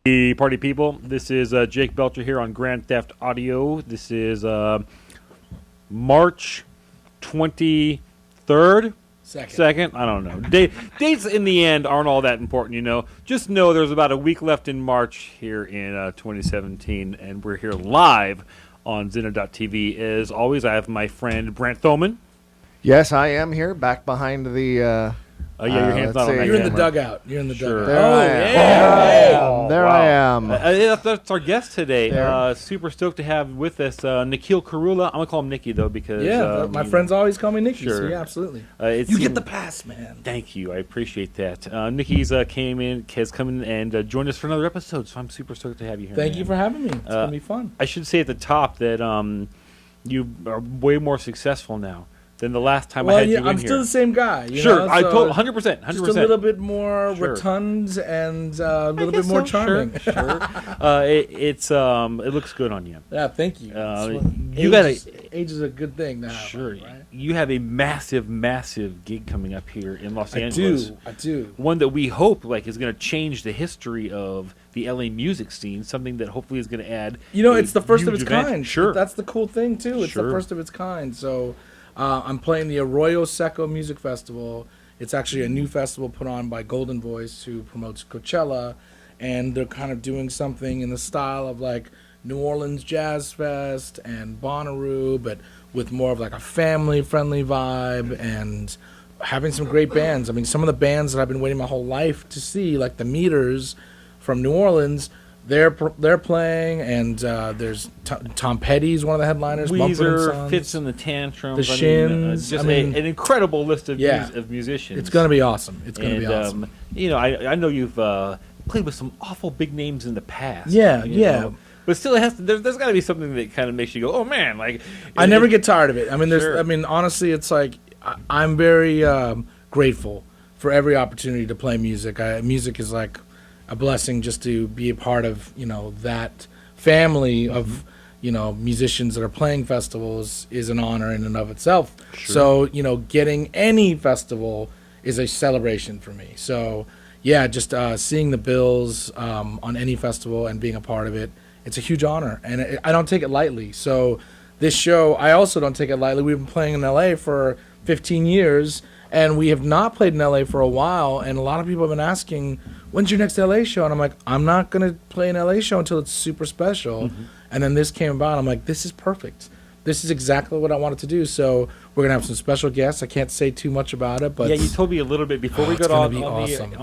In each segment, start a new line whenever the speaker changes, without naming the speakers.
Hey, party people. This is Jake Belcher here on Grand Theft Audio. This is March 23rd? Second? I don't know. Dates in the end aren't all that important, you know. Just know there's about a week left in March here in 2017, and we're here live on Zinner.tv. As always, I have my friend Brant Thoman.
Yes, I am here, back behind the...
Oh, yeah, your hand's not on that.
You're in the dugout. You're in the dugout.
There I am. There I am.
That's our guest today. Super stoked to have with us Nikhi Korula. I'm going to call him Nikki, though, because...
Yeah, my friends always call me Nikki,
sure.
so yeah, absolutely.
You
get the pass, man.
Thank you. I appreciate that. Nikki's has come in and joined us for another episode, so I'm super stoked to have you here.
Thank you for having me. It's going to be fun.
I should say at the top that you are way more successful now than the last time I had you in here.
I'm still the same guy.
Sure,
know?
I told 100%.
Just a little bit more rotund and a little bit more charming.
Sure. It looks good on you.
Yeah, thank you. Age is a good thing to have.
Sure.
Right?
You have a massive, massive gig coming up here in Los Angeles.
I do.
One that we hope is going to change the history of the LA music scene. Something that hopefully is going to add.
It's the first of its
event.
kind.
Sure.
That's the cool thing too. It's the first of its kind. So. I'm playing the Arroyo Seco Music Festival. It's actually a new festival put on by Golden Voice, who promotes Coachella, and they're kind of doing something in the style of like New Orleans Jazz Fest and Bonnaroo, but with more of like a family-friendly vibe and having some great bands. I mean, some of the bands that I've been waiting my whole life to see, like the Meters from New Orleans, they're playing, and there's Tom Petty's one of the headliners.
Weezer, Fits in the Tantrums.
The Shins.
Just an incredible list of musicians.
It's going to be awesome. It's going to be awesome.
I know you've played with some awful big names in the past.
Yeah.
But still, there's got to be something that kind of makes you go, oh man!
I never get tired of it. I mean, honestly, it's like I'm very grateful for every opportunity to play music. Music is like a blessing just to be a part of, that family of, musicians that are playing festivals is an honor in and of itself. Sure. So, getting any festival is a celebration for me. So, yeah, just seeing the bills on any festival and being a part of it, it's a huge honor. And I don't take it lightly. So this show, I also don't take it lightly. We've been playing in LA for 15 years, and we have not played in LA for a while. And a lot of people have been asking, when's your next LA show? And I'm like, I'm not going to play an LA show until it's super special. Mm-hmm. And then this came about. I'm like, this is perfect. This is exactly what I wanted to do. So we're going to have some special guests. I can't say too much about it. But
yeah, you told me a little bit before we got on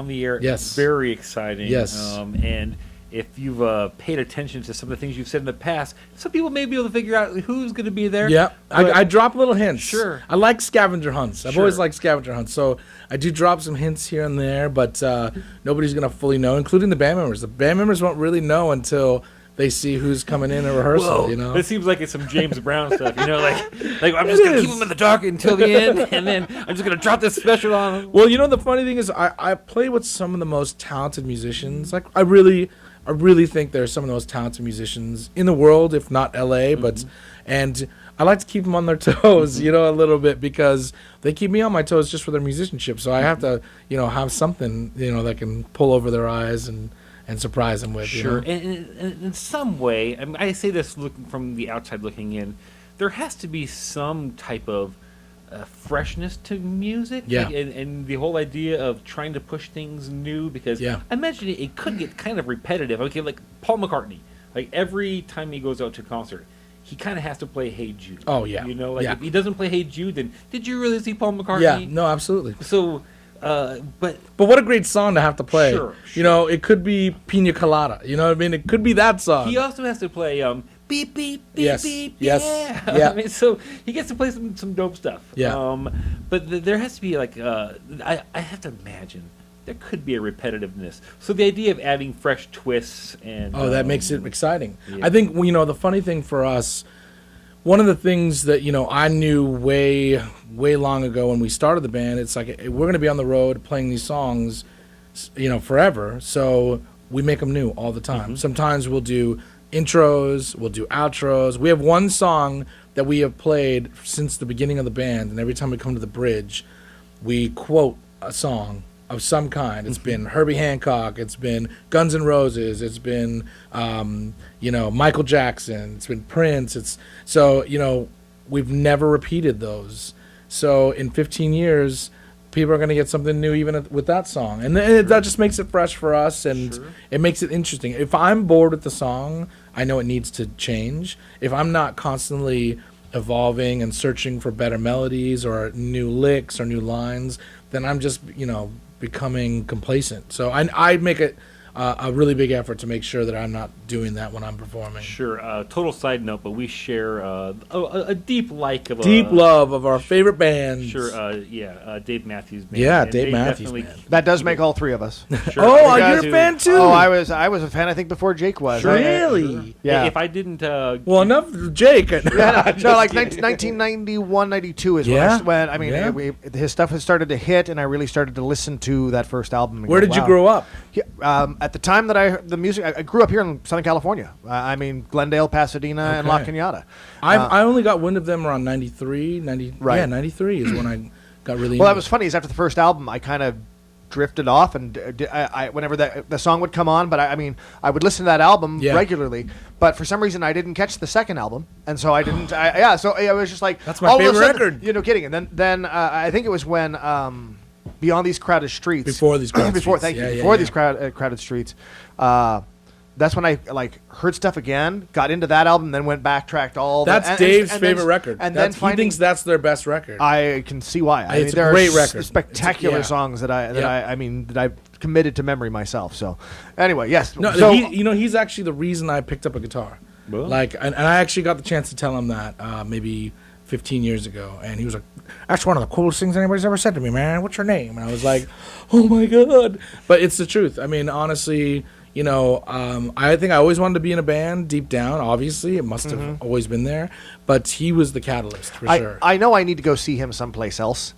the air.
Yes.
Very exciting.
Yes.
And if you've paid attention to some of the things you've said in the past, some people may be able to figure out who's going to be there.
Yeah, I drop little hints.
Sure.
I like scavenger hunts. I've always liked scavenger hunts. So I do drop some hints here and there, but nobody's going to fully know, including the band members. The band members won't really know until they see who's coming in a rehearsal.
Whoa, It seems like it's some James Brown stuff. Like I'm just going to keep them in the dark until the end, and then I'm just going to drop this special on them.
Well, the funny thing is I play with some of the most talented musicians. Like I really think they're some of the most talented musicians in the world, if not LA.
Mm-hmm.
And I like to keep them on their toes, a little bit, because they keep me on my toes just for their musicianship. So I have to, have something, that can pull over their eyes and surprise them with.
Sure. And in some way, I mean, I say this looking from the outside looking in, there has to be some type of freshness to music, and the whole idea of trying to push things new, because I imagine it could get kind of repetitive. Okay, like Paul McCartney, like every time he goes out to a concert, he kind of has to play Hey Jude.
Oh yeah,
if he doesn't play Hey Jude, then did you really see Paul McCartney?
Yeah, no, absolutely.
So, but
what a great song to have to play.
Sure.
It could be Pina Colada. You know what I mean? It could be that song.
He also has to play beep beep beep
yes.
beep.
Yes.
Yeah. I mean, so he gets to play some dope stuff.
Yeah.
But there has to be I have to imagine there could be a repetitiveness. So the idea of adding fresh twists and
that makes it exciting.
Yeah.
I think the funny thing for us, one of the things that I knew way long ago when we started the band, it's like we're going to be on the road playing these songs, forever. So we make them new all the time. Mm-hmm. Sometimes we'll do intros, we'll do outros. We have one song that we have played since the beginning of the band, and every time we come to the bridge, we quote a song of some kind. It's been Herbie Hancock. It's been Guns N' Roses. It's been Michael Jackson. It's been Prince. We've never repeated those. So in 15 years, people are going to get something new even with that song. And that just makes it fresh for us, and it makes it interesting. If I'm bored with the song, I know it needs to change. If I'm not constantly evolving and searching for better melodies or new licks or new lines, then I'm just, becoming complacent. So I make it a really big effort to make sure that I'm not doing that when I'm performing.
Sure. Total side note, but we share a deep
love of our favorite bands.
Sure. Dave Matthews Band.
Yeah, Dave Matthews Band.
That does make all three of us.
Sure.
Oh, you're a fan too.
Oh, I was a fan. I think before Jake was.
Sure.
Really?
Yeah.
If I didn't.
Well, enough, Jake.
No, like 1991, 92 is when his stuff has started to hit, and I really started to listen to that first album.
Where did you grow up?
At the time that I heard the music, I grew up here in Southern California. Glendale, Pasadena, and La Cañada.
I only got wind of them around 93. Right. Yeah, 93 is when I got really
Well, that was funny. Is after the first album, I kind of drifted off, and whenever the song would come on, but I would listen to that album regularly. But for some reason, I didn't catch the second album, and so I didn't. So I was just like,
that's my favorite record.
Kidding. And then I think it was when Beyond These Crowded Streets.
Before These Crowded Streets.
Before these crowded streets. That's when I heard stuff again, got into that album, then went backtracked all.
That's Dave's favorite record.
And
he thinks that's their best record.
I can see why.
It's a great record.
Spectacular songs that I've committed to memory myself. So anyway, yes.
No, he's actually the reason I picked up a guitar. Well. And I actually got the chance to tell him that maybe 15 years ago, and he was like, "That's one of the coolest things anybody's ever said to me, man. What's your name?" And I was like, "Oh my god!" But it's the truth. Honestly. I think I always wanted to be in a band deep down. Obviously, it must have always been there. But he was the catalyst for sure.
I know I need to go see him someplace else.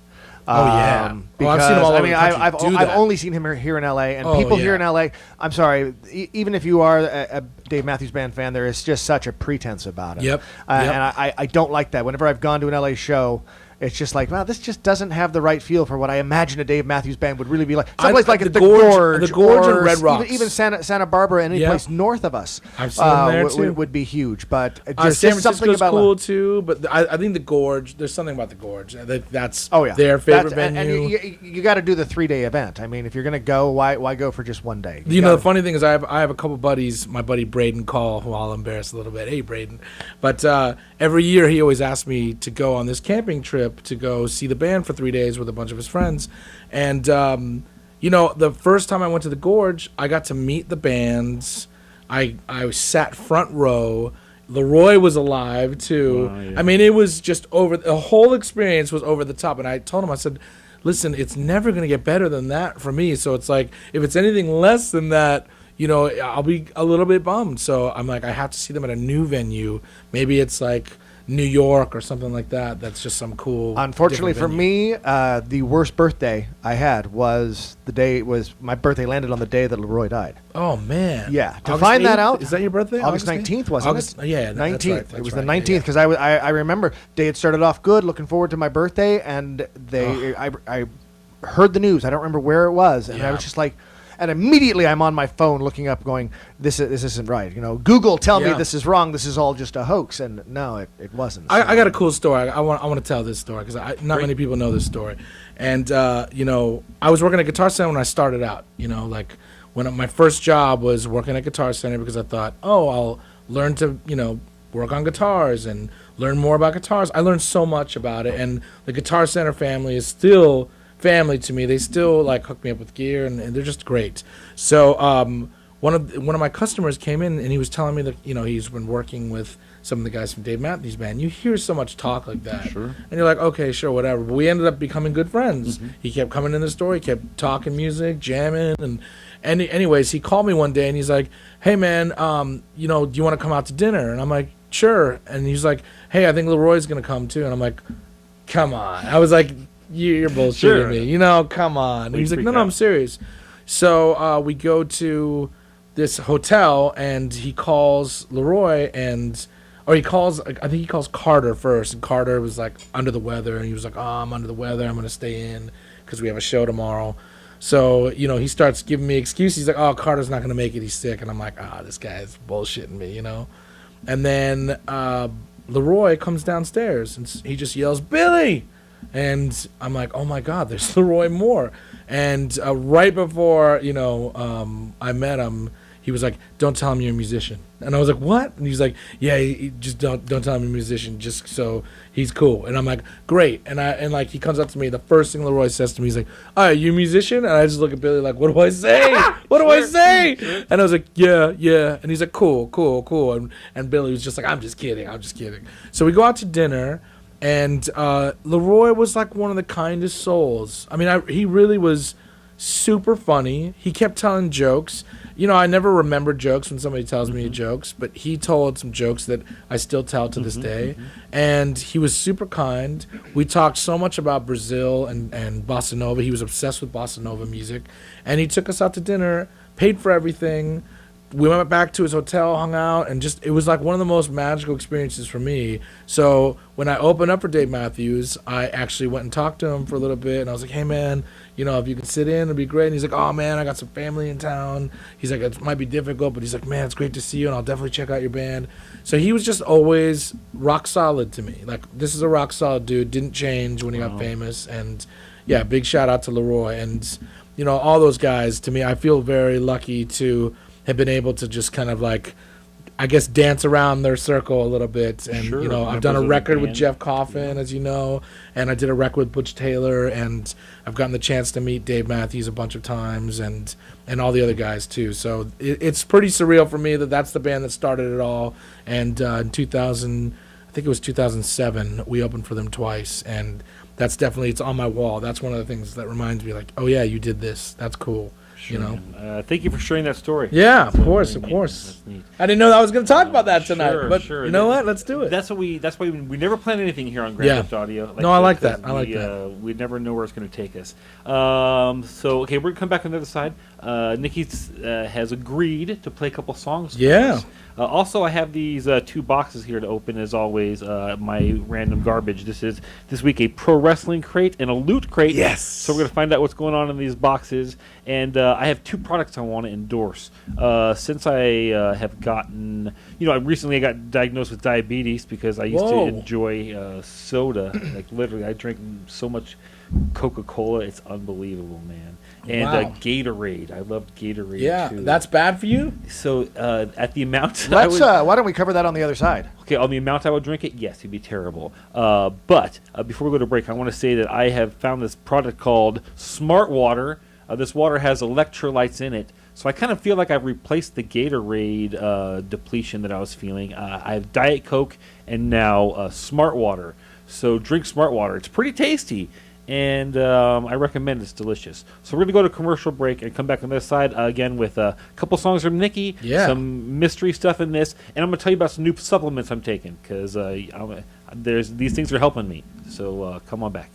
Oh yeah,
because
I've seen him all over the country.
I've only seen him here in L.A. and people here in L.A. I'm sorry, even if you are a Dave Matthews Band fan, there is just such a pretense about it.
Yep.
And I don't like that. Whenever I've gone to an L.A. show, it's just like, wow, this just doesn't have the right feel for what I imagine a Dave Matthews Band would really be like. Someplace like the Gorge,
and Red Rocks,
even Santa Barbara, and any place north of us,
I've seen them there too.
Would be huge. But
just San Francisco's cool too. But I think the Gorge. There's something about the Gorge that's their favorite venue.
And you got to do the 3-day event. If you're gonna go, why go for just one day?
The funny thing is, I have a couple buddies. My buddy Braden Call, who I'll embarrass a little bit. Hey, Braden. But every year he always asks me to go on this camping trip to go see the band for 3 days with a bunch of his friends. And the first time I went to the Gorge, I got to meet the bands. I sat front row. Leroy was alive too. Wow, yeah. It was just the whole experience was over the top. And I told him, I said, listen, it's never going to get better than that for me. So it's like, if it's anything less than that, I'll be a little bit bummed. So I'm like, I have to see them at a new venue. Maybe it's like New York or something like that. That's just some cool.
Unfortunately for me, the worst birthday I had was my birthday landed on the day that Leroy died.
Oh man!
Yeah, to find that out.
Is that your birthday?
August 19th, wasn't it?
Yeah,
19th.
Right,
it was the 19th because I remember day had started off good, looking forward to my birthday, and I heard the news. I don't remember where it was, and I was just like. And immediately I'm on my phone looking up going, this isn't right. Google, tell me this is wrong. This is all just a hoax. And no, it wasn't. So.
I got a cool story. I want to tell this story because not many people know this story. And, I was working at Guitar Center when I started out. When my first job was working at Guitar Center because I thought, I'll learn to, work on guitars and learn more about guitars. I learned so much about it. And the Guitar Center family is still family to me. They still hook me up with gear and they're just great. So one of my customers came in and he was telling me that he's been working with some of the guys from Dave Matthews Band. You hear so much talk like that,
sure,
and you're like, okay, sure, whatever. But we ended up becoming good friends. He kept coming in the store, he kept talking music, jamming, and anyways, he called me one day and he's like, hey man, do you want to come out to dinner? And I'm like, sure. And he's like, hey, I think Leroy's gonna come too. And I'm like, come on. I was like, you're bullshitting me, come on. And he's like, no, I'm serious. So we go to this hotel, and he calls Leroy, I think he calls Carter first, and Carter was under the weather, and he was like, I'm under the weather, I'm going to stay in because we have a show tomorrow. So, he starts giving me excuses. He's like, oh, Carter's not going to make it. He's sick. And I'm like, this guy's bullshitting me, And then Leroy comes downstairs and he just yells, Billy! And I'm like, oh my God, there's Leroy Moore. And right before, I met him, he was like, don't tell him you're a musician. And I was like, what? And he's like, yeah, just don't tell him you're a musician, just so he's cool. And I'm like, great. And he comes up to me, the first thing Leroy says to me, he's like, oh, are you a musician? And I just look at Billy like, what do I say? What do I say? And I was like, yeah. And he's like, cool. And Billy was just like, I'm just kidding. So we go out to dinner. And Leroy was like one of the kindest souls. I mean, he really was super funny. He kept telling jokes. I never remember jokes when somebody tells me jokes, but he told some jokes that I still tell to this day. And he was super kind. We talked so much about Brazil and Bossa Nova. He was obsessed with Bossa Nova music. And he took us out to dinner, paid for everything. We went back to his hotel, hung out, and it was like one of the most magical experiences for me. So when I opened up for Dave Matthews, I actually went and talked to him for a little bit, and I was like, hey, man, if you can sit in, it'd be great. And he's like, oh, man, I got some family in town. He's like, it might be difficult, but he's like, man, it's great to see you, and I'll definitely check out your band. So he was just always rock solid to me. Like, this is a rock solid dude, didn't change when he got famous. And, yeah, big shout out to Leroy. And, all those guys, to me, I feel very lucky to have been able to just kind of like, I guess, dance around their circle a little bit. And, I've done a record with Jeff Coffin, as you know, and I did a record with Butch Taylor, and I've gotten the chance to meet Dave Matthews a bunch of times and all the other guys too. So it's pretty surreal for me that that's the band that started it all. And in 2000, I think it was 2007, we opened for them twice, and that's definitely, it's on my wall. That's one of the things that reminds me, like, oh yeah, you did this. That's cool.
Sure, thank you for sharing that story.
Yeah, of course. That's neat. I didn't know that I was going to talk about that tonight, but you know what? Let's do it.
That's why we never plan anything here on Grand Theft Audio.
I like that. I like that.
We never know where it's going to take us. So we're going to come back on the other side. Nikki has agreed to play a couple songs for us. Also, I have these two boxes here to open, as always, my random garbage. This week a pro wrestling crate and a loot crate.
Yes.
So we're going to find out what's going on in these boxes. And I have two products I want to endorse. Since I have gotten, I recently got diagnosed with diabetes because I used to enjoy soda. Like, literally, I drink so much Coca-Cola. It's unbelievable, man. And Gatorade. I loved Gatorade, too.
Yeah, that's bad for you?
So at the amount...
why don't we cover that on the other side?
Okay, on the amount I would drink it, yes, it'd be terrible. But before we go to break, I want to say that I have found this product called Smart Water. This water has electrolytes in it. So I kind of feel like I've replaced the Gatorade depletion that I was feeling. I have Diet Coke and now Smart Water. So drink Smart Water. It's pretty tasty. And I recommend it. It's delicious. So we're going to go to commercial break and come back on this side again with a couple songs from Nikki, some mystery stuff in this, and I'm going to tell you about some new supplements I'm taking because these things are helping me. So come on back.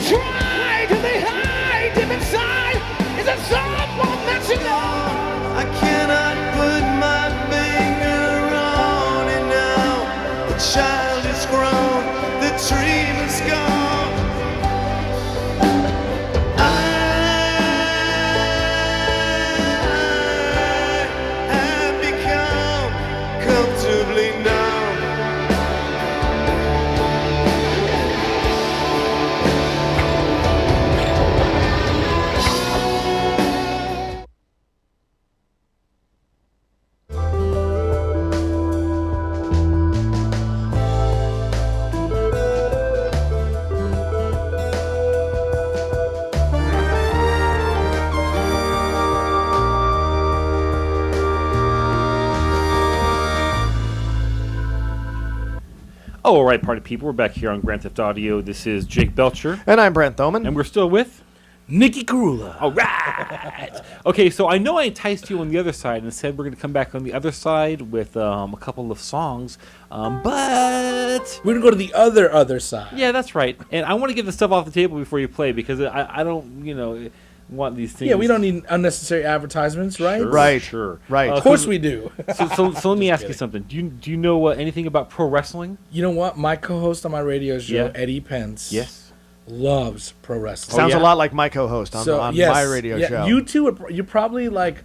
try to they hide deep inside. Is it someone that you know? I cannot put my finger on it now. The child is grown, the dream is gone. I have become comfortably numb.
Oh, all right, party people. We're back here on Grand Theft Audio. This is Jake Belcher.
And I'm Brent Thoman.
And we're still with
Nikki Korula.
All right. Okay, so I know I enticed you on the other side and said we're going to come back on the other side with a couple of songs, but
We're going to go to the other side.
yeah, that's right. And I want to get the stuff off the table before you play because I don't, want these things.
Yeah, we don't need unnecessary advertisements, right?
Sure,
Right.
Sure.
Right.
Of course we do.
So let me ask you
kidding.
something. Do you know anything about pro wrestling?
You know what? My co-host on my radio show,
Yeah.
Eddie Pence,
Yes.
loves pro wrestling.
Sounds
yeah?
a lot like my co-host on
yes,
my radio
yeah,
show.
You two, you're probably like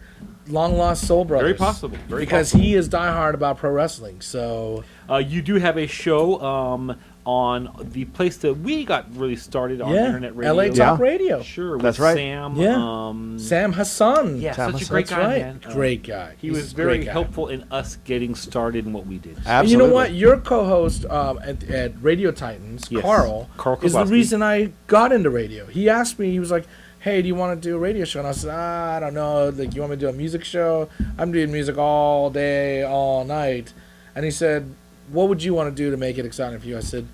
long lost soul brothers.
Very possible. Very
because
possible.
he is diehard about pro wrestling. So
You do have a show on the place that we got really started on internet radio.
LA Talk Radio.
Sure, with
That's right.
Sam.
Yeah. Sam Hassan.
Yeah,
Sam
such a
Hassan.
great
That's
guy,
right.
man.
Great guy.
He
He's
was
a
very
great guy.
helpful in us getting started in what we did.
Absolutely.
And you know what? Your co-host at Radio Titans,
Yes.
Carl is the
Kowalski.
reason I got into radio. He asked me, he was like, hey, do you want to do a radio show? And I said, I don't know. Like, you want me to do a music show? I'm doing music all day, all night. And he said, what would you want to do to make it exciting for you? I said,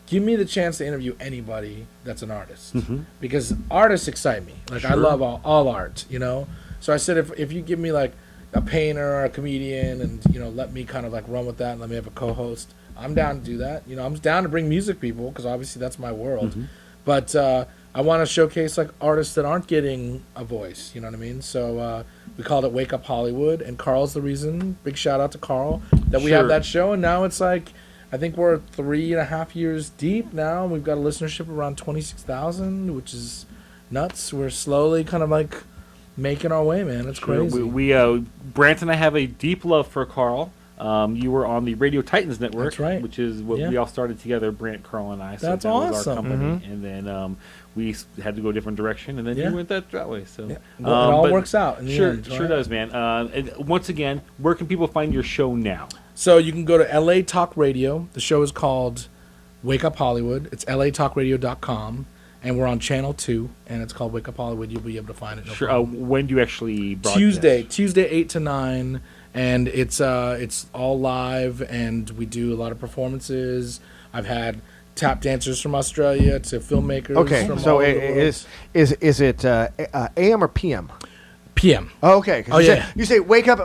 give me the chance to interview anybody that's an artist. Because artists excite me. Like, I
Sure.
love all art, So I said, if you give me, like, a painter or a comedian and, let me kind of, like, run with that and let me have a co-host, I'm down to do that. I'm down to bring music people because obviously that's my world. But I want to showcase, like, artists that aren't getting a voice, you know what I mean? So we called it Wake Up Hollywood, and Carl's the reason. Big shout-out to Carl that we have
Sure.
that show, and now it's, like, I think we're 3.5 years deep now, and we've got a listenership around 26,000, which is nuts. We're slowly kind of, like, making our way, man. It's crazy.
We Brant and I have a deep love for Carl. You were on the Radio Titans network,
That's right.
which is what
Yeah.
we all started together, Brant, Carl, and I. So
That's
that was
awesome.
our company. And then we had to go a different direction, and then
Yeah.
you went that way. So
Yeah. It all
but
works out in the
Sure,
end,
sure
right?
does, man. And once again, where can people find your show now?
So you can go to LA Talk Radio. The show is called Wake Up Hollywood. It's latalkradio.com. And we're on Channel 2, and it's called Wake Up Hollywood. You'll be able to find it. No
Sure.
problem.
When do you actually broadcast?
Tuesday 8 to 9. And it's all live, and we do a lot of performances. I've had tap dancers from Australia to filmmakers.
Okay,
from
so
all over the world.
is it AM or PM?
PM.
Oh, okay. 'Cause
Oh,
you
yeah.
Say, you say wake up.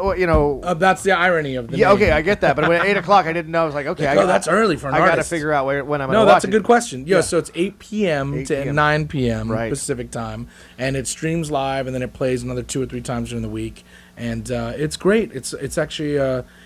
That's the irony of the
Yeah.
name.
Okay, I get that. But when at 8 o'clock, I didn't know. I was like, okay,
Oh, that's early for an
I got to
artist.
figure out when I'm going to
No,
watch
that's a
it.
good question. Yeah,
Yeah.
so it's 8 p.m.
8
to
p.m.
9 p.m.
Right.
Pacific time, and it streams live, and then it plays another 2 or 3 times during the week, and it's great. It's actually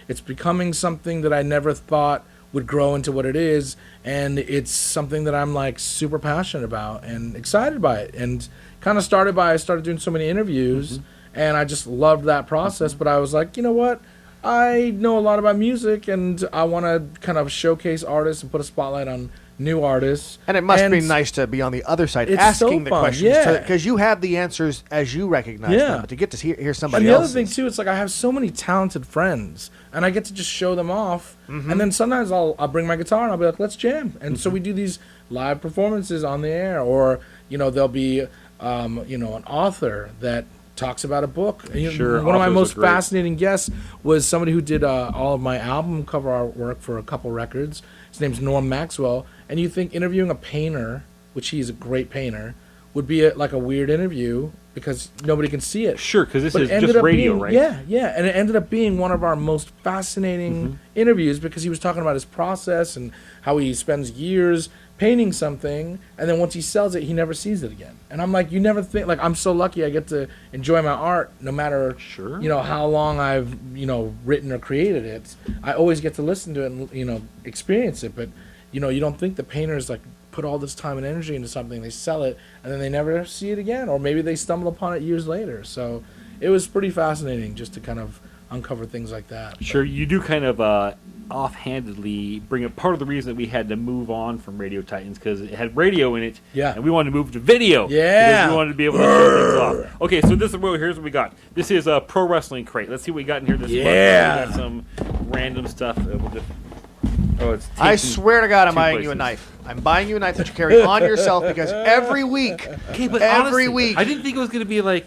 it's becoming something that I never thought would grow into what it is, and it's something that I'm like super passionate about and excited by it, and kind of started by I started doing so many interviews, and I just loved that process. But I was like, you know what? I know a lot about music, and I want to kind of showcase artists and put a spotlight on new artists.
And it must be nice to be on the other side
It's
asking
so
the
fun,
questions.
yeah.
Because you have the answers as you recognize
Yeah.
them. But to get to hear somebody
And the other
else.
thing too, it's like I have so many talented friends, and I get to just show them off. And then sometimes I'll bring my guitar and I'll be like, "Let's jam." And so we do these live performances on the air, or there'll be an author that talks about a book. And,
Sure,
one of my
authors
most
are great.
fascinating guests was somebody who did all of my album cover artwork for a couple records. His name's Norm Maxwell. And you think interviewing a painter, which he's a great painter, would be like a weird interview because nobody can see it.
Sure, because this
But
is
it ended
just
up
radio,
being,
right?
Yeah, and it ended up being one of our most fascinating interviews because he was talking about his process and how he spends years painting something, and then once he sells it, he never sees it again. And I'm like, you never think, like, I'm so lucky I get to enjoy my art no matter, how long I've, written or created it. I always get to listen to it and, experience it. But, you don't think the painters, like, put all this time and energy into something, they sell it, and then they never see it again. Or maybe they stumble upon it years later. So it was pretty fascinating just to kind of uncover things like that.
Sure, you do kind of offhandedly bring up part of the reason that we had to move on from Radio Titans, because it had radio in it, and we wanted to move to video. Because we wanted to be able to show things off. Okay, so here's what we got. This is a Pro Wrestling Crate. Let's see what we got in here this month. We got some random stuff.
I swear to God, I'm buying you a knife. I'm buying you a knife that you carry on yourself, because every week,
honestly, I didn't think it was going to be like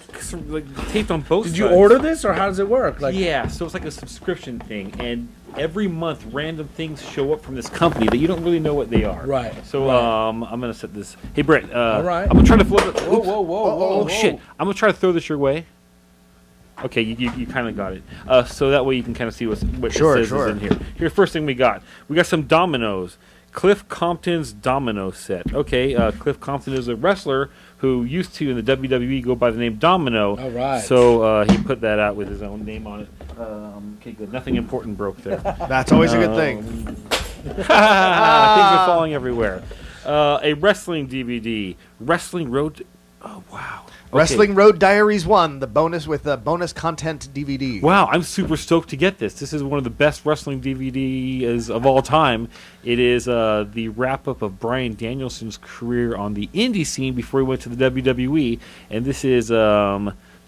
taped on both sides.
Did you order this, or how does it work?
Yeah, so it's like a subscription thing, and every month random things show up from this company that you don't really know what they are.
Right.
So I'm going to set this. Hey, Brett.
All right.
I'm going to try to flip it.
Whoa.
Shit. I'm going to try to throw this your way. Okay, you kind of got it. So that way you can kind of see what it says is in here. Here's the first thing we got. We got some dominoes. Cliff Compton's domino set. Okay, Cliff Compton is a wrestler who used to, in the WWE, go by the name Domino.
All right.
So he put that out with his own name on it. Okay, good. Nothing important broke there.
That's always a good thing.
Things are falling everywhere. A wrestling DVD. Wrestling Road... Oh, wow. Okay.
Wrestling Road Diaries 1, the bonus with the bonus content DVD.
Wow, I'm super stoked to get this. This is one of the best wrestling DVDs of all time. It is the wrap-up of Bryan Danielson's career on the indie scene before he went to the WWE, and this is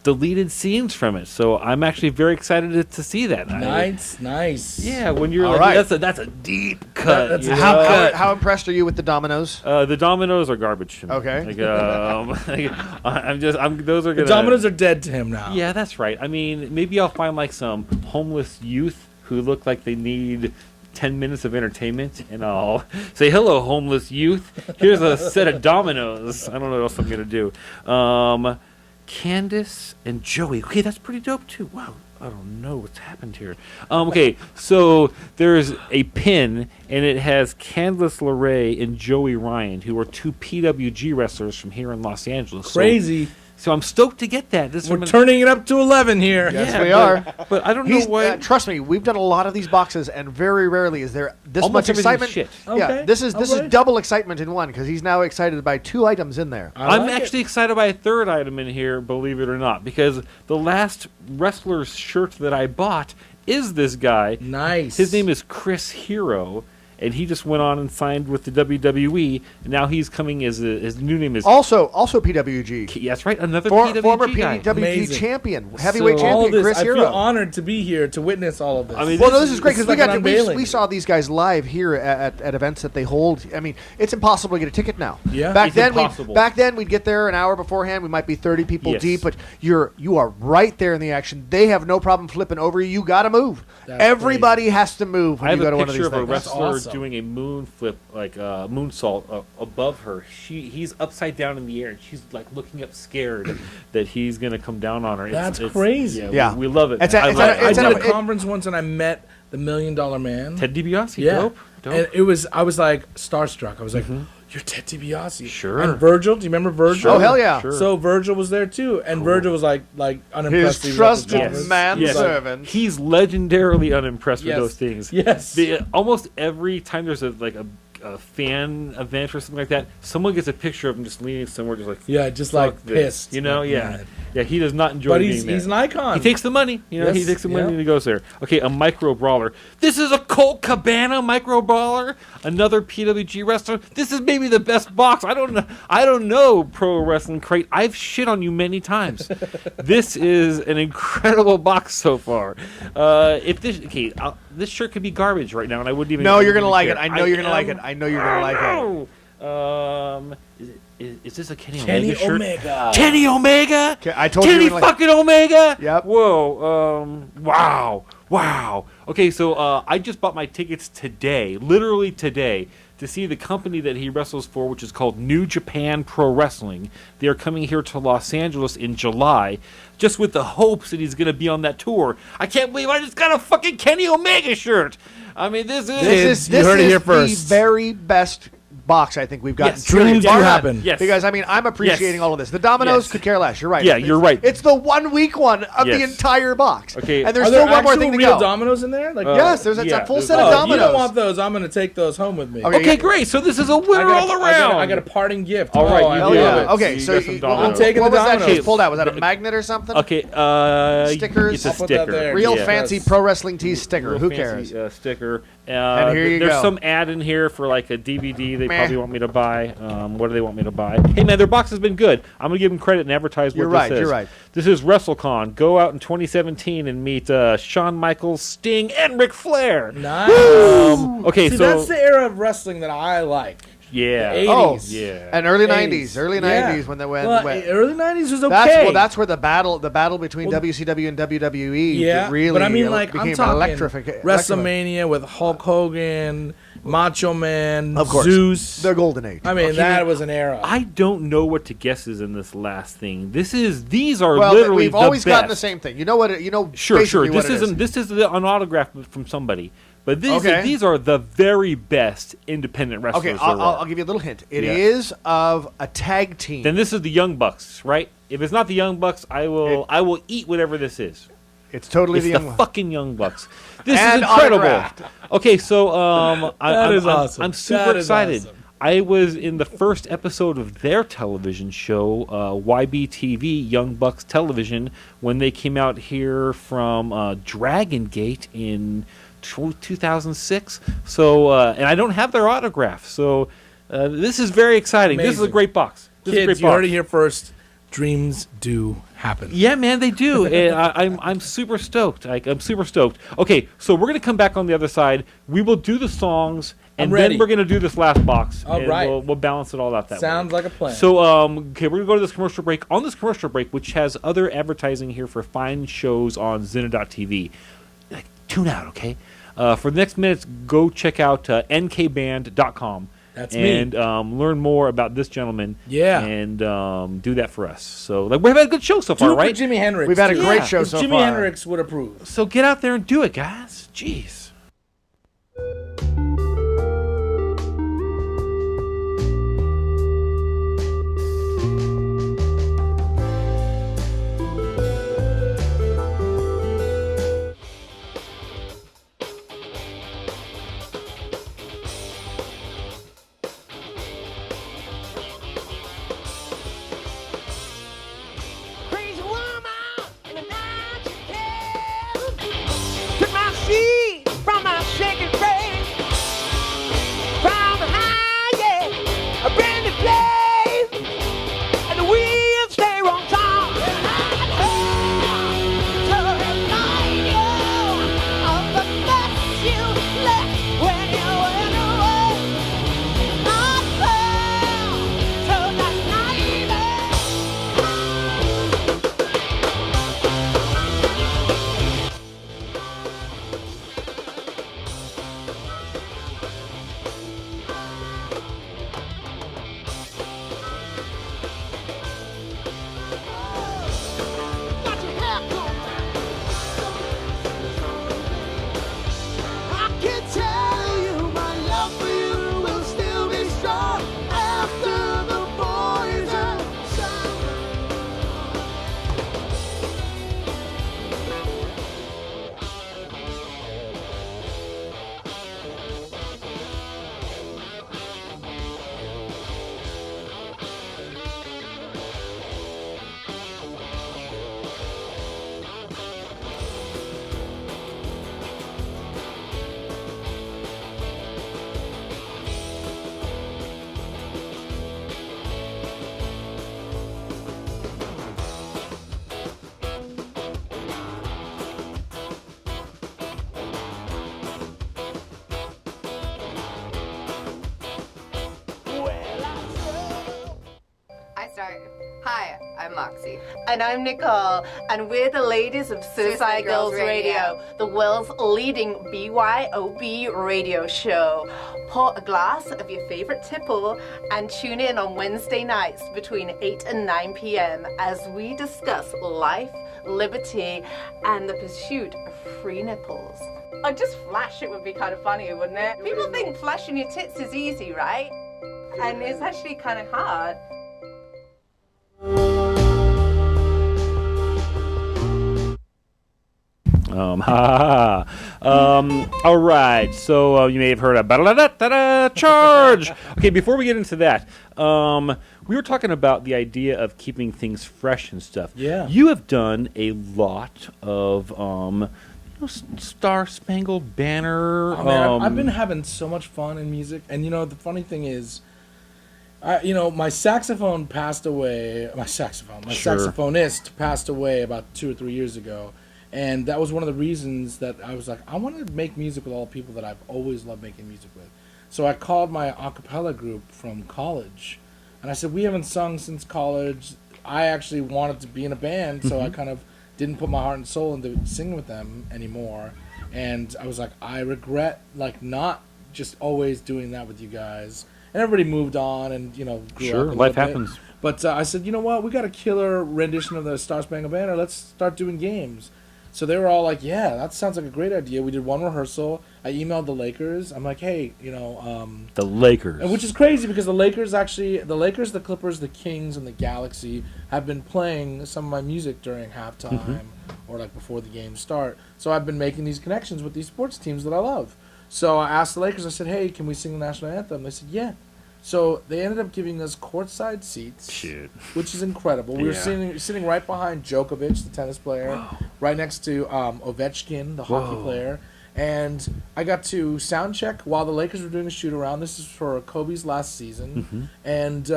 deleted scenes from it. So I'm actually very excited to see that.
Nice.
Yeah, when you're that's a deep cut.
How impressed are you with the dominoes?
The dominoes are garbage to me.
Okay.
Those are gonna,
the dominoes are dead to him now.
Yeah, that's right. I mean, maybe I'll find like some homeless youth who look like they need 10 minutes of entertainment, and I'll say, hello, homeless youth. Here's a set of dominoes. I don't know what else I'm going to do. Candace and Joey. Okay, that's pretty dope, too. Wow. I don't know what's happened here. Okay, so there's a pin, and it has Candice LeRae and Joey Ryan, who are two PWG wrestlers from here in Los Angeles.
Crazy.
So I'm stoked to get that.
We're turning it up to 11 here.
Yes, we are.
But I don't know why.
Trust me, we've done a lot of these boxes, and very rarely is there this
almost
much excitement.
Shit.
Yeah, this is double excitement in one, because he's now excited by 2 items in there.
I'm actually excited by a 3rd item in here, believe it or not, because the last wrestler's shirt that I bought is this guy.
Nice.
His name is Chris Hero. And he just went on and signed with the WWE, and now he's coming as his new name is...
Also PWG.
Yeah, that's right, another PWG
former
guy.
PWG champion, heavyweight champion, Chris Hero.
I feel honored to be here to witness all of this.
I mean, this is great, because we saw these guys live here at events that they hold. I mean, it's impossible to get a ticket now.
Yeah,
back then we'd get there an hour beforehand. We might be 30 people deep, but you are right there in the action. They have no problem flipping over you. You got to move. Everybody has to move when you go to one of these things.
I have a picture of a wrestler doing a moon flip, like a moonsault above her. He's upside down in the air, and she's like looking up scared that he's going to come down on her.
That's crazy.
Yeah, we love it.
I did a conference once, and I met the $1 Million Man.
Ted DiBiase.
Yeah.
Dope.
And I was like starstruck. I was like, you're Ted DiBiase.
Sure.
And Virgil, do you remember Virgil?
Sure. Oh, hell yeah.
Sure. So Virgil was there too. And Virgil was like unimpressed.
His trusted manservant.
He's legendarily unimpressed with those things.
Yes.
Almost every time there's a fan event or something like that, someone gets a picture of him just leaning somewhere, just like
pissed.
You know,
Mad.
Yeah, he does not enjoy being there.
He's an icon.
He takes the money. He takes the money and he goes there. Okay, a micro brawler. This is a Colt Cabana micro brawler. Another PWG wrestler. This is maybe the best box. I don't know, Pro Wrestling Crate. I've shit on you many times. This is an incredible box so far. This shirt could be garbage right now, and I wouldn't even.
No, you're gonna like it. I know you're gonna like it. I know you're gonna like it.
Is this a Kenny Omega shirt?
Omega.
Kenny Omega?
I told
Kenny
you.
Fucking Omega?
Yep.
Whoa. Wow. Okay, so I just bought my tickets today, literally today, to see the company that he wrestles for, which is called New Japan Pro Wrestling. They are coming here to Los Angeles in July, just with the hopes that he's going to be on that tour. I can't believe I just got a fucking Kenny Omega shirt. I mean, this is
you heard it here first.
The very best box I think we've gotten.
Yes.
period.
Dreams do
Bar none.
happen.
Yes.
Because, I mean, I'm appreciating
Yes.
all of this. The Dominoes
Yes.
could care less. You're right.
Yeah, you're right.
It's the 1 week one of the
Yes.
entire box.
Okay.
And there's
Are
still
there
one more
actual
thing to
real
go.
dominoes in there? Like,
Yes, there's a
Yeah,
full
there's-
set of
oh,
dominoes.
you don't want those. I'm going to take those home with me.
Okay.
Okay, great. So this is a winner all around.
I got a parting gift.
All right,
Oh,
you
I
Oh,
do.
love
yeah.
it.
Okay,
You
so
got some dominoes.
I'm taking
what
the
was that
dominoes.
she pulled out? Was that a magnet or something?
Okay.
Stickers?
It's a
I'll
put that
sticker.
there.
Real
Yeah.
fancy
Yes.
pro wrestling tee sticker.
Real
Who
fancy,
cares?
Sticker.
And here you
there's
go.
some ad in here for like a DVD they
Meh.
probably want me to buy. What do they want me to buy? Hey man, their box has been good. I'm gonna give them credit and advertise what
You're
this
right,
is.
you're right.
This is WrestleCon. Go out in 2017 and meet Shawn Michaels, Sting, and Ric Flair.
Nice.
Okay,
See,
so
that's the era of wrestling that I like.
yeah,
the
Oh,
80s.
yeah.
and early
80s.
90s. Early
Yeah.
90s when they went.
Well, early 90s was okay.
That's where the battle between WCW and WWE
yeah,
really
but I mean, like,
became
I'm talking
electric.
WrestleMania with Hulk Hogan, Macho Man,
Of course.
Zeus.
The golden age.
I mean, that was an era.
I don't know what to guess is in this last thing. These are
Well,
literally
we've always
the
gotten the
best.
same thing. You know what?
Sure.
basically what
This
it is.
isn't. This is an autograph from somebody. But
Okay.
these are the very best independent wrestlers.
Okay,
there
I'll
are.
give you a little hint. It
Yeah.
is of a tag team.
Then this is the Young Bucks, right? If it's not the Young Bucks, I will eat whatever this is.
It's totally
It's
the
the
young one.
fucking Young Bucks. This
And
is incredible.
autographed.
Okay, so
That is awesome.
I'm super
That is
excited.
awesome.
I was in the first episode of their television show, YBTV, Young Bucks Television, when they came out here from Dragon Gate in 2006. So, and I don't have their autograph. So, this is very exciting. This is a
Amazing.
great box. This is a
Kids,
great
you
box.
heard it here first. Dreams do happen.
Yeah, man, they do. And I'm super stoked. I'm super stoked. Okay, so we're gonna come back on the other side. We will do the songs, and
I'm ready.
then we're gonna do this last box.
All
and
right.
we'll balance it all out that way.
Sounds like a plan.
So, okay, we're gonna go to this commercial break. On this commercial break, which has other advertising here for fine shows on Zinna.tv, like, tune out, okay? For the next minutes, go check out nkband.com.
That's me.
and learn more about this gentleman.
Yeah.
And do that for us. So, like, we've had a good show so far,
Do it
right?
for Jimi Hendrix.
We've had a
too.
great show
Because
so
Jimi
far.
Hendrix would approve.
So get out there and do it, guys. Jeez.
Crazy woman in the night you came. Took my seat from my shaking frame. From behind, yeah, a brand new flame. And the wheels stay on top. To remind you of the mess you left when you went away. Not fair to that night. Got your hair combed. I can tell you my love for you will still be strong after the poison sun.
I start. Hi, I'm Moxie.
And I'm Nicole, and we're the ladies of Suicide Girls Radio, the world's leading BYOB radio show. Pour a glass of your favorite tipple and tune in on Wednesday nights between 8 and 9 p.m. as we discuss life, liberty, and the pursuit of free nipples. Just flash it would be kind of funny, wouldn't it? People think flashing your tits is easy, right? and it's actually kind of hard.
All right. So you may have heard a charge. Okay, before we get into that, we were talking about the idea of keeping things fresh and stuff.
Yeah.
You have done a lot of Star-Spangled Banner.
Oh, man, I've been having so much fun in music, and the funny thing is, my saxophone passed away. My saxophonist passed away about 2 or 3 years ago. And that was one of the reasons that I was like, I want to make music with all the people that I've always loved making music with. So I called my a cappella group from college, and I said, we haven't sung since college. I actually wanted to be in a band, so I kind of didn't put my heart and soul into singing with them anymore. And I was like, I regret not just always doing that with you guys. And everybody moved on and, grew
sure,
up.
life happens.
But I said, you know what? We got a killer rendition of the Star-Spangled Banner. Let's start doing games. So they were all like, yeah, that sounds like a great idea. We did one rehearsal. I emailed the Lakers. I'm like, hey,
the Lakers.
And which is crazy because the Lakers, the Clippers, the Kings, and the Galaxy have been playing some of my music during halftime or like before the games start. So I've been making these connections with these sports teams that I love. So I asked the Lakers, I said, hey, can we sing the national anthem? They said, yeah. So they ended up giving us courtside seats, which is incredible. We were sitting right behind Djokovic, the tennis player, right next to Ovechkin, the hockey player. And I got to sound check while the Lakers were doing a shoot-around. This is for Kobe's last season. And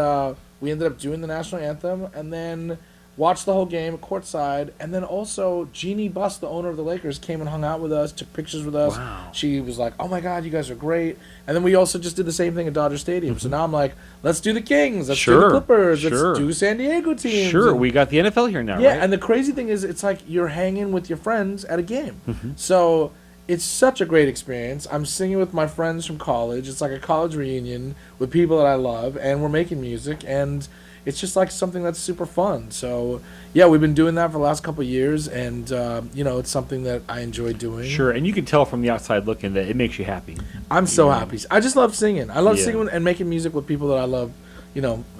we ended up doing the national anthem and then watched the whole game courtside. And then also Jeannie Buss, the owner of the Lakers, came and hung out with us, took pictures with us.
Wow.
She was like, oh, my God, you guys are great. And then we also just did the same thing at Dodger Stadium. So now I'm like, let's do the Kings. Let's do the Clippers. Let's do San Diego teams.
Sure, we got the NFL here now,
yeah,
right?
And the crazy thing is it's like you're hanging with your friends at a game. So it's such a great experience. I'm singing with my friends from college. It's like a college reunion with people that I love, and we're making music, and it's just like something that's super fun. So, yeah, we've been doing that for the last couple of years, and, it's something that I enjoy doing.
Sure, and you can tell from the outside looking that it makes you happy.
I'm so happy. I just love singing. I love singing and making music with people that I love,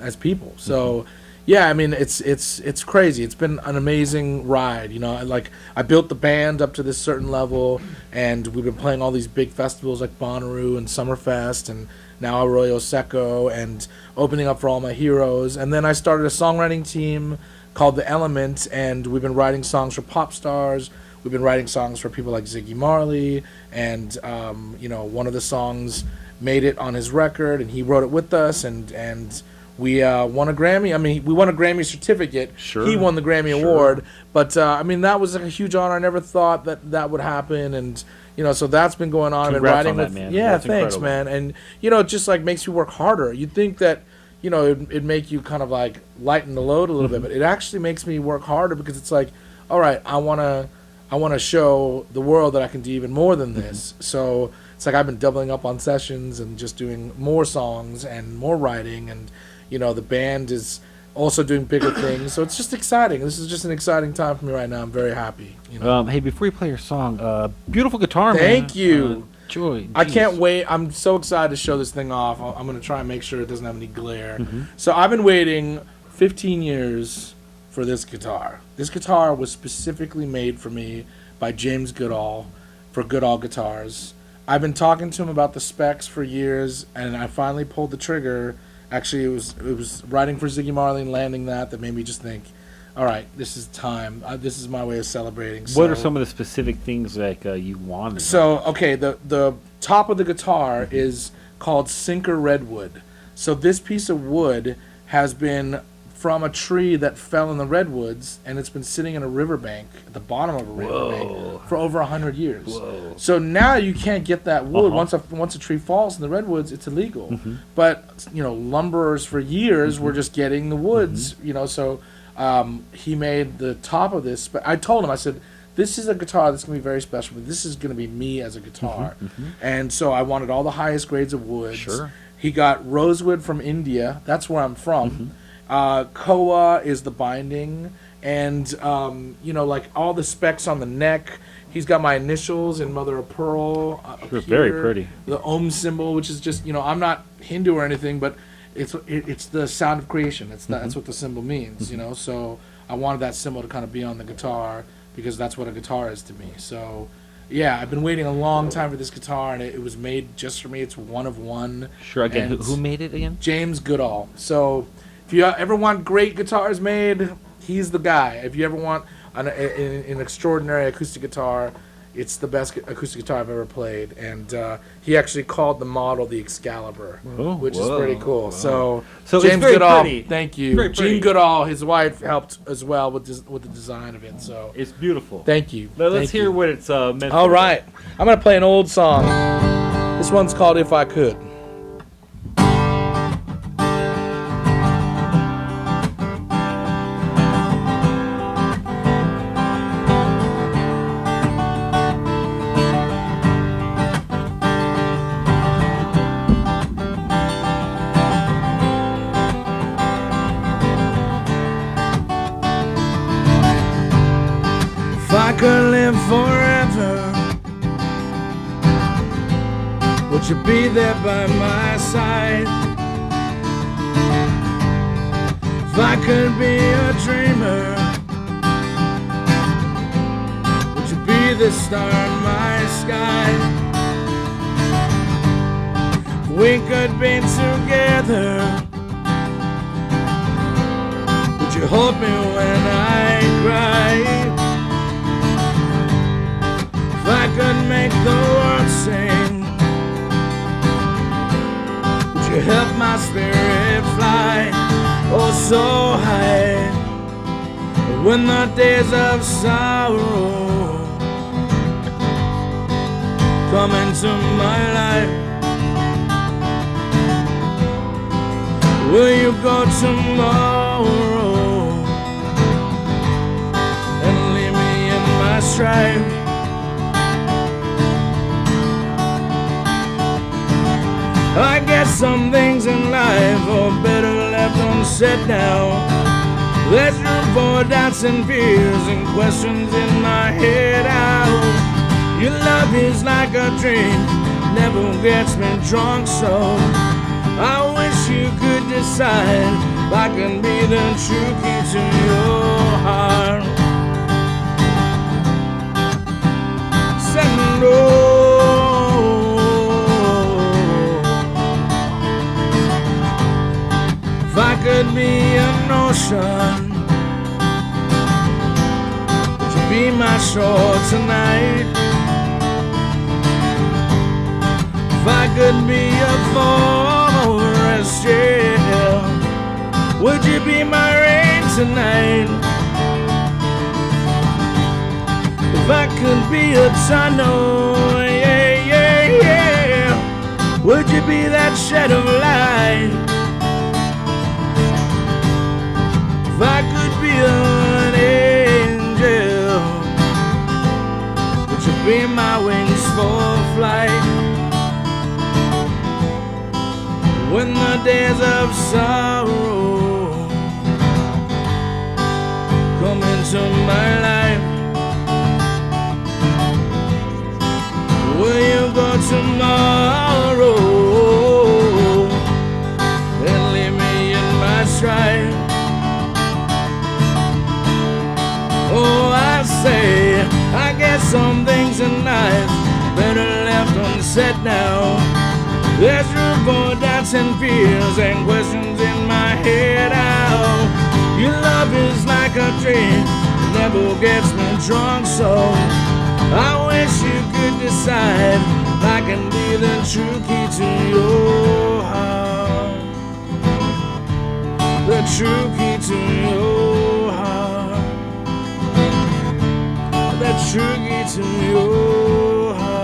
as people. So, yeah, I mean, it's crazy. It's been an amazing ride. I built the band up to this certain level, and we've been playing all these big festivals like Bonnaroo and Summerfest, and now Arroyo, Seco, and opening up for all my heroes. And then I started a songwriting team called The Element, and we've been writing songs for pop stars. We've been writing songs for people like Ziggy Marley, and one of the songs made it on his record, and he wrote it with us, and we won a Grammy. I mean, we won a Grammy certificate.
Sure.
He won the Grammy Award, but that was like a huge honor. I never thought that would happen, and so that's been going on.
Congrats
I've been
on
writing
that, man.
Yeah,
That's
thanks,
incredible.
man. And it just like makes you work harder. You'd think that it'd make you kind of like lighten the load a little bit, but it actually makes me work harder because it's like, all right, I want to show the world that I can do even more than this. So it's like I've been doubling up on sessions and just doing more songs and more writing, and the band is also doing bigger things. So it's just exciting. This is just an exciting time for me right now. I'm very happy.
Hey, before you play your song, beautiful guitar, man.
Thank you.
Joy.
I
Jeez.
can't wait. I'm so excited to show this thing off. I'm going to try and make sure it doesn't have any glare. So I've been waiting 15 years for this guitar. This guitar was specifically made for me by James Goodall for Goodall Guitars. I've been talking to him about the specs for years, and I finally pulled the trigger. Actually, it was writing for Ziggy Marley and landing that made me just think, all right, this is time. This is my way of celebrating.
What are some of the specific things like you wanted?
So, okay, the top of the guitar is called Sinker Redwood. So this piece of wood has been from a tree that fell in the redwoods, and it's been sitting in a riverbank, at the bottom of a riverbank, for over 100 years.
Whoa.
So now you can't get that wood. Once a tree falls in the redwoods, it's illegal. But, lumberers for years were just getting the woods, so he made the top of this. But I told him, I said, this is a guitar that's going to be very special, but this is going to be me as a guitar. And so I wanted all the highest grades of woods.
Sure.
He got rosewood from India. That's where I'm from. Koa is the binding, and like all the specs on the neck. He's got my initials in mother of pearl.
They're very pretty.
The Om symbol, which is just I'm not Hindu or anything, but it's the sound of creation. That's what the symbol means, you know. So I wanted that symbol to kind of be on the guitar because that's what a guitar is to me. So yeah, I've been waiting a long time for this guitar, and it was made just for me. It's one of one.
Sure. Again, who made it again?
James Goodall. So if you ever want great guitars made, he's the guy. If you ever want an extraordinary acoustic guitar, it's the best acoustic guitar I've ever played. And he actually called the model the Excalibur, which is pretty cool.
Wow.
So
James Goodall,
pretty. Thank you. Gene Goodall, his wife, helped as well with the design of it. So
it's beautiful.
Thank you.
Let's hear what it's meant for.
All right. I'm going to play an old song. This one's called If I Could. Could live forever, would you be there by my side? If I could be a dreamer, would you be the star in my sky? We could be together, would you hold me when I cry? If I could make the world sing, would you help my spirit fly, oh so high? When the days of sorrow come into my life, will you go tomorrow and leave me in my strife? I guess some things in life are better left unsaid now. There's room for doubts and fears and questions in my head out. Your love is like a dream, never gets me drunk, so I wish you could decide if I can be the true key to your heart. Say no. If I could be an ocean, would you be my shore tonight? If I could be a forest, yeah, would you be my rain tonight? If I could be a tunnel, yeah, yeah, yeah, would you be that shed of light? If I could be an angel, would you be my wings for flight? When the days of sorrow come into my life, will you go tomorrow and leave me in my strife? Oh, I say, I guess some things in life better left unsaid now. There's room for doubts and fears and questions in my head out. Your love is like a dream, never gets me drunk, so I wish you could decide if I can be the true key to your heart. The true key to your heart. The true key to your heart.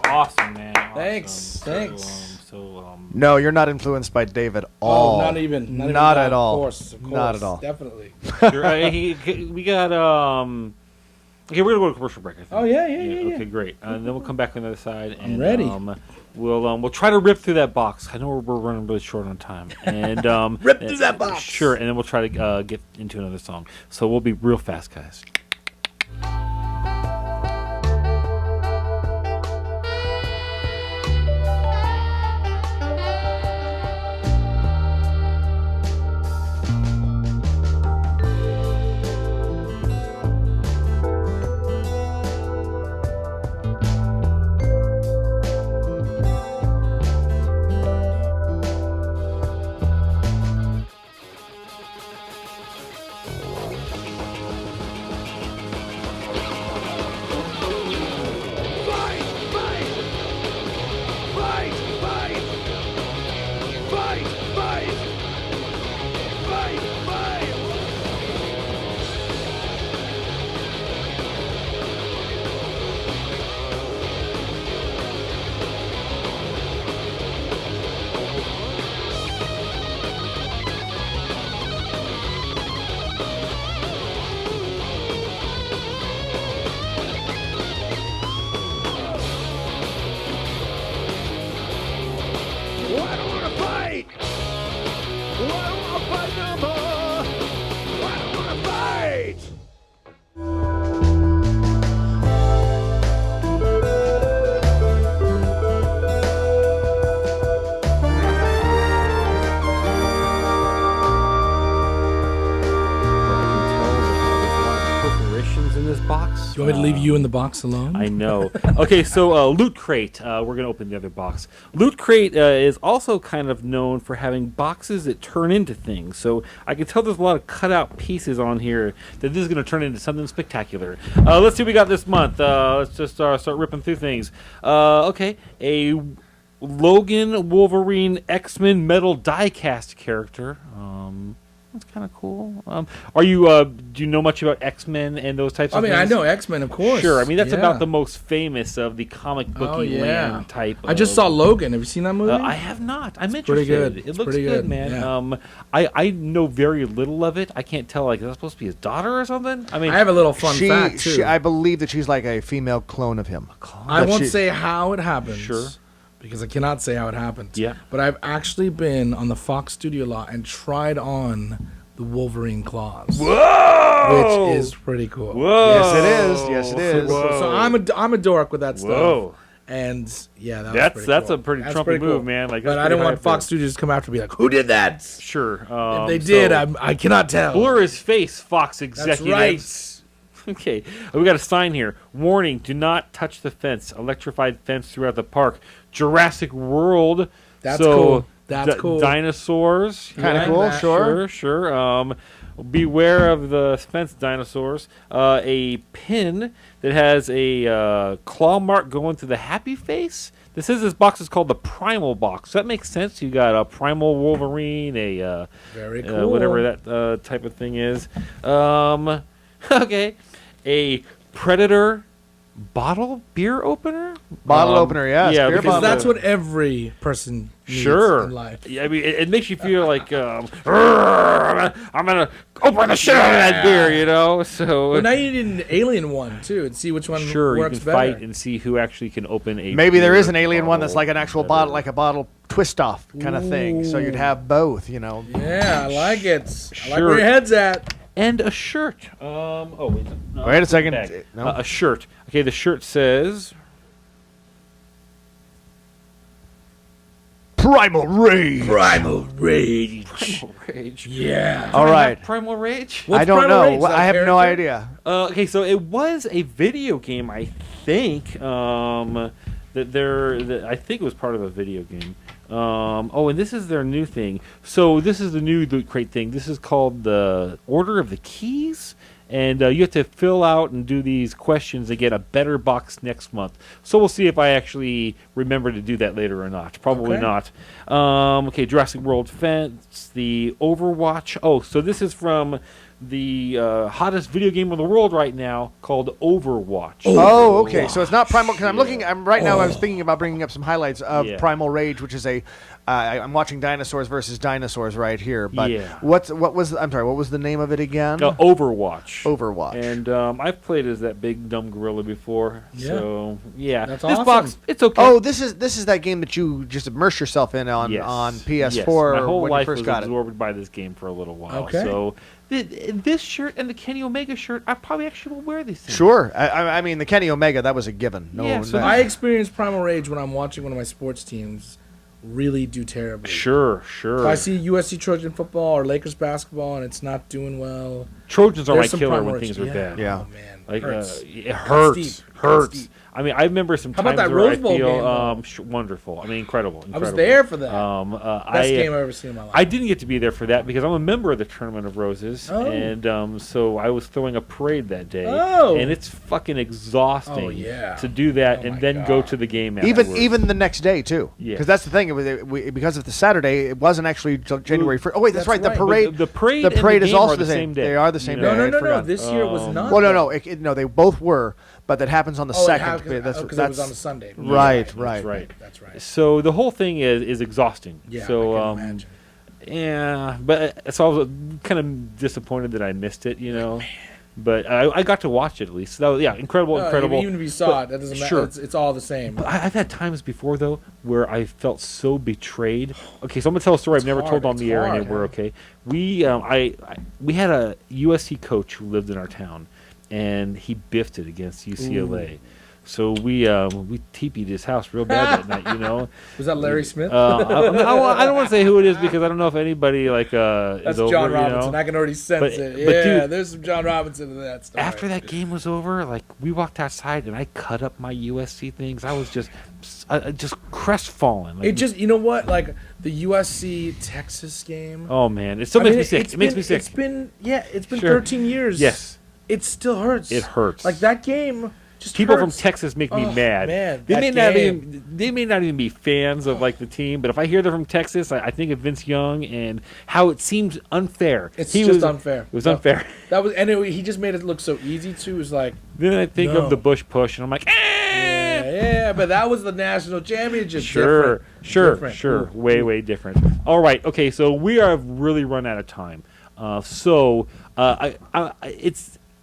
Awesome, man. Awesome.
Thanks.
No, you're not influenced by Dave at all.
Oh, not even.
Not at all.
Of course.
Not at all.
Definitely.
We got Okay, we're gonna go to a commercial break. I think.
Oh yeah.
Okay, great. And then we'll come back on the other side. And,
ready.
we'll try to rip through that box. I know we're running really short on time, and
Rip through that box.
Sure, and then we'll try to get into another song. So we'll be real fast, guys.
You want me to leave you in the box alone?
I know. Okay, so Loot Crate. We're going to open the other box. Loot Crate is also kind of known for having boxes that turn into things. So I can tell there's a lot of cutout pieces on here that this is going to turn into something spectacular. Let's see what we got this month. Let's just start ripping through things. Okay, a Logan Wolverine X-Men metal die-cast character. That's kind of cool. Are you? Do you know much about X-Men and those types of things?
I know X-Men, of course.
Sure. I mean, that's about the most famous of the comic booky land type.
I just saw Logan. Have you seen that movie?
I have not. I'm interested.
Pretty good.
It looks good, man.
Yeah.
I know very little of it. I can't tell. Like, is that supposed to be his daughter or something? I mean,
I have a little fun fact too.
I believe that she's like a female clone of him.
I won't say how it happens.
Sure.
Because I cannot say how it happened.
Yeah.
But I've actually been on the Fox studio lot and tried on the Wolverine claws.
Whoa!
Which is pretty cool.
Whoa!
Yes, it is. Yes, it is.
So I'm a dork with that stuff.
Whoa!
And yeah,
that's a pretty Trumpy move, man. Like,
but I don't want Fox Studios to come after me like, who did that?
Sure.
If they did, I cannot tell.
Blur his face, Fox executives.
That's right.
Okay, we got a sign here. Warning, do not touch the fence. Electrified fence throughout the park. Jurassic World.
That's cool. That's cool.
Dinosaurs.
Kind of cool, sure.
Sure. Beware of the fence dinosaurs. A pin that has a claw mark going to the happy face. This box is called the Primal Box. So that makes sense. You got a Primal Wolverine,
very cool.
Whatever that type of thing is. Okay. A Predator beer opener?
Bottle opener, yes.
Yeah,
beer
because
that's what every person needs in life.
Yeah, I mean, it makes you feel like I'm gonna open the shit out of that beer, you know. So
well, now you need an alien one too, and see which one works
you can
better.
fight and see who actually can open a.
Maybe there is an alien one that's like an actual bottle, like a bottle twist off kind of thing. So you'd have both, you know.
Yeah, I like it. I like where your head's at.
And a shirt.
Wait a second. No.
A shirt. Okay, the shirt says
Primal Rage.
Primal Rage.
Primal Rage.
Yeah.
All right.
Primal Rage?
I don't know. I have no idea.
Okay, so it was a video game, I think. I think it was part of a video game. And this is their new thing. So this is the new Loot Crate thing. This is called the Order of the Keys. And you have to fill out and do these questions to get a better box next month. So we'll see if I actually remember to do that later or not. Probably not. Okay, Jurassic World Fence, the Overwatch. Oh, so this is from the hottest video game in the world right now called Overwatch.
Oh, okay. So it's not Primal. Because I'm right now. I was thinking about bringing up some highlights of Primal Rage, which is I'm watching Dinosaurs versus Dinosaurs right here. But what was the name of it again?
Overwatch.
Overwatch.
And I've played as that big dumb gorilla before. Yeah. So
that's
this
awesome.
box, it's okay.
Oh, this is that game that you just immerse yourself in on PS4.
Yes. My whole
when
life
you first
was
got
absorbed by this game for a little while.
Okay.
So this shirt and the Kenny Omega shirt, I probably actually will wear these things.
Sure. I mean, the Kenny Omega, that was a given.
So
I experience Primal Rage when I'm watching one of my sports teams really do terribly.
Sure.
If I see USC Trojan football or Lakers basketball and it's not doing well,
Trojans are my
there's some
killer
Primal
when
Rage.
things are bad.
Yeah.
Oh, man.
Like it
Hurts.
hurts. I mean, I remember some
How about
times
that
where
Rose Bowl
I feel
game,
wonderful. I mean, incredible.
I was there for that.
Best
game I've ever seen in my life.
I didn't get to be there for that because I'm a member of the Tournament of Roses, and so I was throwing a parade that day. And it's fucking exhausting to do that and then go to the game afterwards.
Even the next day too.
Yeah.
Because that's the thing. Because of the Saturday, it wasn't actually January 1st. Oh wait, that's right. The parade.
The parade.
The parade is also
the same day.
They are the same day.
No. This year it was not.
Well, no. They both were, but that happens on the second.
Because it was on a Sunday.
Right.
That's right.
So the whole thing is exhausting.
Yeah,
so
I can imagine.
Yeah, but so I was kind of disappointed that I missed it, But I got to watch it at least. So incredible.
Even if you saw it, that doesn't matter. It's all the same.
But I've had times before though where I felt so betrayed. Okay, so I'm gonna tell a story I've never told on the air anywhere. Okay, we had a USC coach who lived in our town, and he biffed it against UCLA. Ooh. So we teepeed his house real bad that night,
Was that Larry Smith?
I don't want to say who it is because I don't know if anybody
That's
is over,
John Robinson. I can already sense it. But dude, there's some John Robinson in that story.
After that game was over, we walked outside and I cut up my USC things. I was just crestfallen.
It just, you know what? The USC Texas game.
Oh man, it still makes me sick. It makes me sick.
It's been 13 years.
Yes,
it still hurts.
It hurts.
That game.
People
hurts.
from Texas make me mad.
Man,
they may not even be fans of the team, but if I hear they're from Texas, I think of Vince Young and how it seems unfair.
It's unfair.
It was unfair.
He just made it look so easy too. It was
then I think of the Bush push, and I'm like,
yeah, but that was the national championship.
Sure.
Different.
Way different. All right, okay, so we have really run out of time.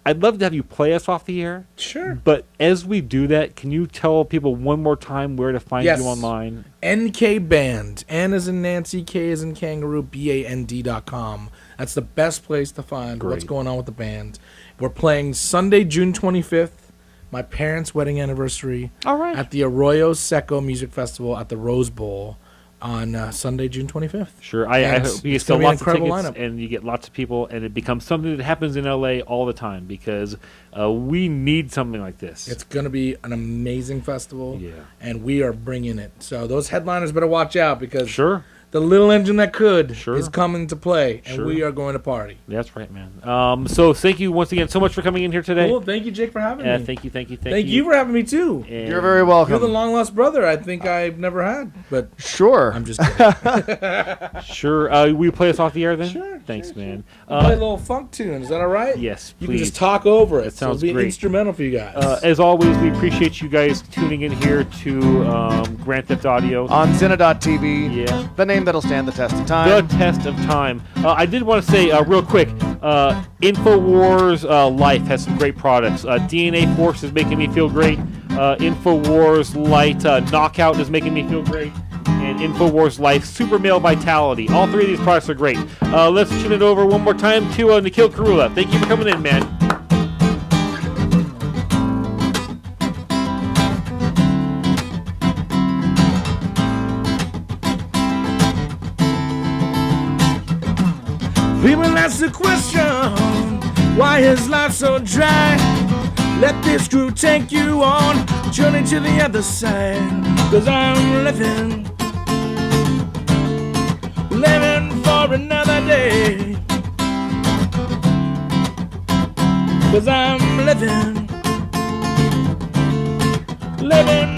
I'd love to have you play us off the air.
Sure.
But as we do that, can you tell people one more time where to find you online?
NK Band. N as in Nancy, K as in kangaroo, BAND.com. That's the best place to find what's going on with the band. We're playing Sunday, June 25th, my parents' wedding anniversary.
All right.
At the Arroyo Seco Music Festival at the Rose Bowl. On Sunday, June 25th.
Sure. I hope you sell lots of tickets
lineup.
And you get lots of people, and it becomes something that happens in LA all the time because we need something like this.
It's going to be an amazing festival, and we are bringing it. So those headliners better watch out because the little engine that could is coming to play, and we are going to party.
That's right, man. So thank you once again so much for coming in here today.
Cool. Thank you, Jake, for having me.
Thank you.
Thank you for having me, too.
And
you're very welcome.
You're the long-lost brother I think I've never had. But
sure.
I'm just kidding.
Sure. Will you play us off the air then?
Sure.
Thanks, man.
Play a little funk tune. Is that all right?
Yes, please.
You can just talk over it.
That sounds
it'll be
great.
Instrumental for you guys.
As always, we appreciate you guys tuning in here to Grand Theft Audio.
On Zena.tv.
Yeah.
The name that'll stand the test of time.
The test of time. I did want to say real quick, InfoWars Life has some great products. DNA Force is making me feel great. InfoWars Light Knockout is making me feel great. And InfoWars Life Super Male Vitality. All three of these products are great. Let's tune it over one more time to Nikhi Korula. Thank you for coming in, man.
People ask the question, why is life so dry? Let this crew take you on, journey to the other side. 'Cause I'm living for another day. 'Cause I'm living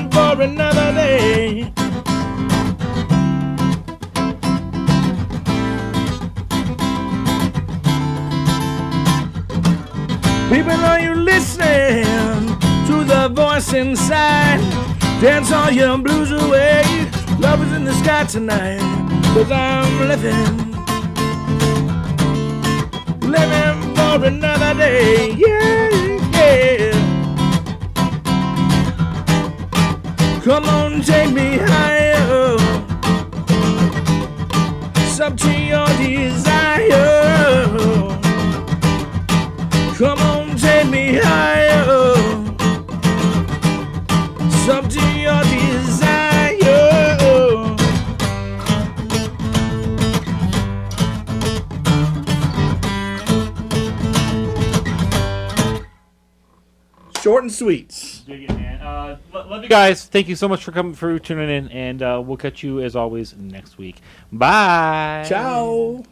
for another day. People, are you listening to the voice inside? Dance all your blues away. Love is in the sky tonight. 'Cause I'm living for another day. Yeah, yeah. Come on, take me higher. It's up to your desire. Come on, take me higher. It's up to your desire. Short and sweet.
Dig it, man. Love you guys. Thank you so much for coming through, tuning in, and we'll catch you as always next week. Bye.
Ciao.